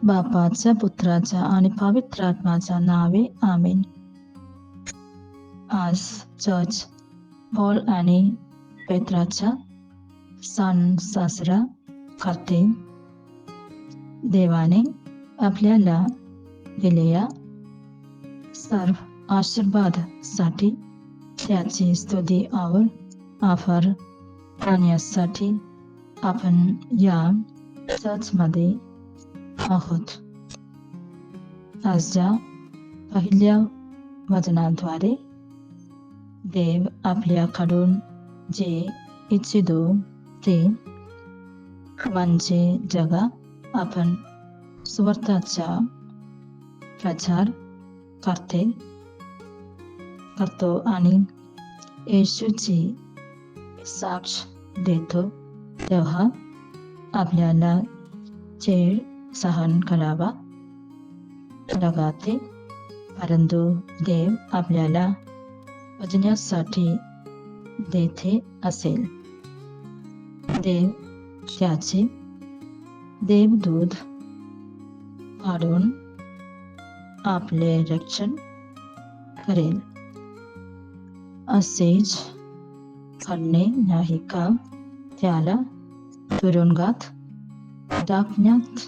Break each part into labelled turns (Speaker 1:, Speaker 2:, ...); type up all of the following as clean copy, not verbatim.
Speaker 1: बापाच्या, पुत्राच्या आणि पवित्र आत्म्याच्या नावे आमेन. आज चर्च पॉल आणि पेत्राचा सण साजरा करते. देवाने आपल्याला दिलेल्या सर्व आशीर्वादासाठी त्याची स्तुती आभार मानण्यासाठी आपण या चर्चमध्ये आहोत. आजच्या पहिल्या वचनाद्वारे देव आपल्याकडून जे इच्छितो ते म्हणजे जगात आपण सुवार्तेचा प्रचार करतो आणि येशूची साक्ष देतो, तेव्हा आपल्याला छेड सहन करावा लागते. परंतु देव आपल्याला वाचण्यासाठी देते असेल. देव त्याचे देवदूत पाठवून आपले रक्षण करेल. असेच घडले नाही का? त्याला तुरुंगात टाकण्यात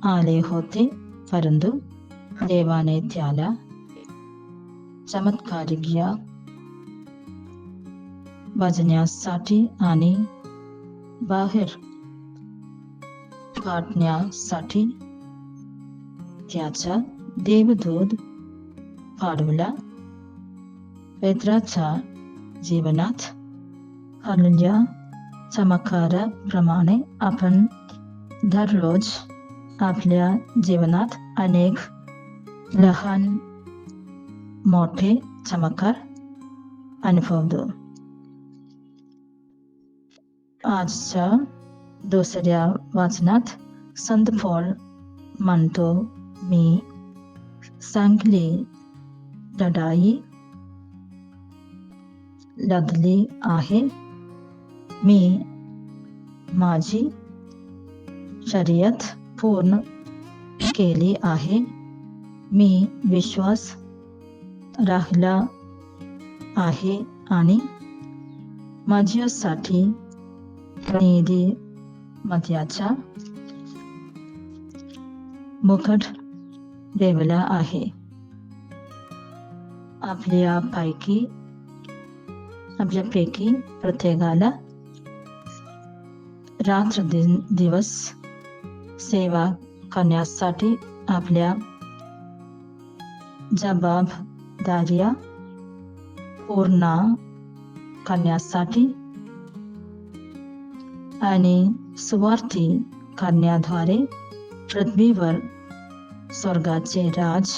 Speaker 1: आले होते, परंतु देवाने त्याला चमत्कारिक वाचण्यासाठी आणि बाहेर काढण्यासाठी त्याचा देवदूत पाठवला. पेत्राच्या जीवनात घडलेल्या चमत्काराप्रमाणे आपण दररोज आपल्या जीवनात अनेक लहान मोठे चमत्कार अनुभवतो. आजच्या दुसऱ्या वचनात संत पौल म्हणतो, मी चांगली लढाई लढली आहे, मी माझी शर्यत पूर्ण केली आहे, मी विश्वास राखला आहे आणि माझ्यासाठी नीतिमत्तेचा मुकुट ठेवला आहे. आपल्यापैकी प्रत्येकाला रात्र दिवस सेवा करण्यासाठी आपल्या जबाबदाऱ्या पूर्ण करण्यासाठी आणि स्वार्थी करण्याद्वारे पृथ्वीवर स्वर्गाचे राज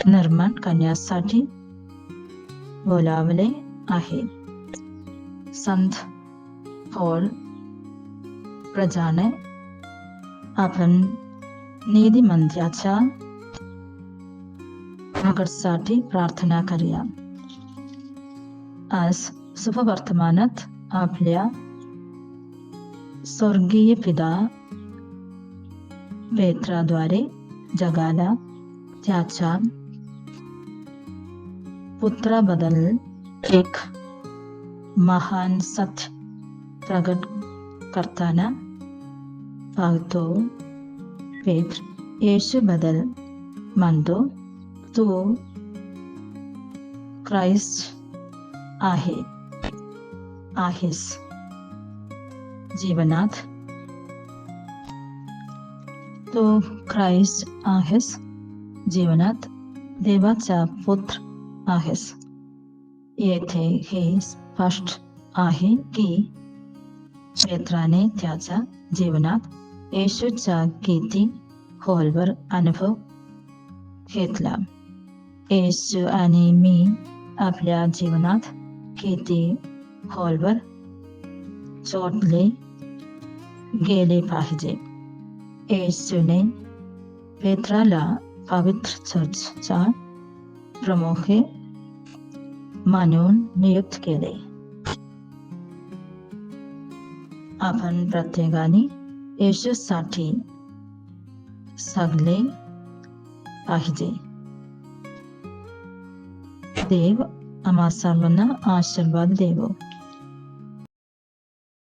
Speaker 1: निर्माण करण्यासाठी बोलावले आहे. संत पौल प्रजाने आपण नीतिमत्तेच्या मुकुटासाठी प्रार्थना करूया. आज शुभवर्तमानात आपल्या स्वर्गीय पिता पेत्राद्वारे जगाला त्याच्या पुत्राबद्दल एक महान सत्य प्रगट करताना पाहतो. पेत्र येशूबद्दल म्हणतो, तू ख्रिस्त आहेस. जीवनात तू ख्रिस्त आहेस, जीवनात देवाचा पुत्र आहेस. येथे हे स्पष्ट आहे की पेत्राने त्याच्या जीवनात येशूचा किती खोलवर अनुभव घेतला. येशू आणि मी आपल्या जीवनात किती खोलवर जोडले गेले पाहिजे. येशूने पेत्राला पवित्र चर्चचा प्रमुख म्हणून नियुक्त केले. आपण प्रत्येकाने येशूसाठी सागले पाहिजे. देव आम्हा सर्वांना आशीर्वाद देवो.